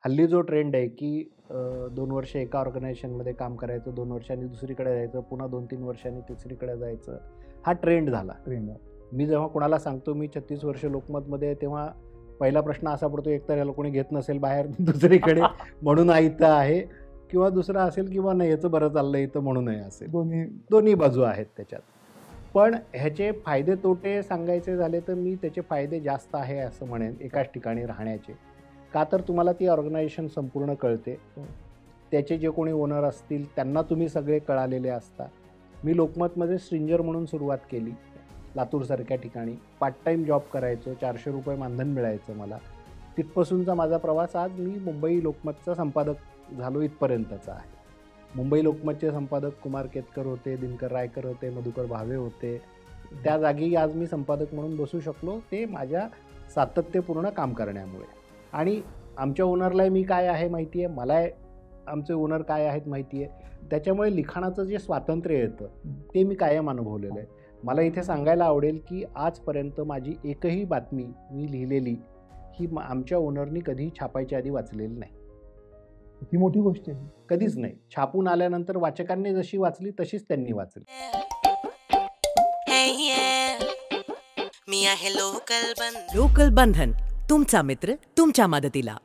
हल्ली जो ट्रेंड आहे की 2 वर्ष एका ऑर्गनायझेशनमध्ये काम करायचं, 2 वर्षांनी दुसरीकडे जायचं, पुन्हा 2-3 वर्षांनी तिसरीकडे जायचं, हा ट्रेंड झाला. मी जेव्हा कोणाला सांगतो मी 36 वर्ष लोकमतमध्ये आहे, तेव्हा पहिला प्रश्न असा पडतो, एकतर याला कोणी घेत नसेल बाहेर दुसरीकडे म्हणून इथं आहे, किंवा दुसरा असेल किंवा नाही याचं बरं चाललंय इथं म्हणूनही असेल. दोन्ही बाजू आहेत त्याच्यात. पण ह्याचे फायदे तोटे सांगायचे झाले तर मी त्याचे फायदे जास्त आहे असं म्हणेन एकाच ठिकाणी राहण्याचे. का तर तुम्हाला ती ऑर्गनायझेशन संपूर्ण कळते. त्याचे जे कोणी ओनर असतील त्यांना तुम्ही सगळे कळालेले असता. मी लोकमतमध्ये स्ट्रिंजर म्हणून सुरुवात केली लातूरसारख्या ठिकाणी. पार्ट टाईम जॉब करायचो, 400 रुपये मानधन मिळायचं मला. तिथपासूनचा माझा प्रवास आज मी मुंबई लोकमतचा संपादक झालो इथपर्यंतचा आहे. मुंबई लोकमतचे संपादक कुमार केतकर होते, दिनकर रायकर होते, मधुकर भावे होते. त्या जागी आज मी संपादक म्हणून बसू शकलो, ते माझ्या सातत्यपूर्ण काम करण्यामुळे. आणि आमच्या ओनरला मी काय आहे माहिती आहे, मला आमचे ओनर काय आहेत माहिती आहे. त्याच्यामुळे लिखाणाचं जे स्वातंत्र्य येतं ते मी कायम अनुभवलेलं आहे. मला इथे सांगायला आवडेल की आजपर्यंत माझी एकही बातमी मी लिहिलेली ही आमच्या ओनरनी कधी छापायच्या आधी वाचलेली नाही. ही मोठी गोष्ट आहे. कधीच नाही. छापून आल्यानंतर वाचकांनी जशी वाचली तशीच त्यांनी वाचली. लोकल बंधन, तुमचा मित्र तुमच्या मदतीला.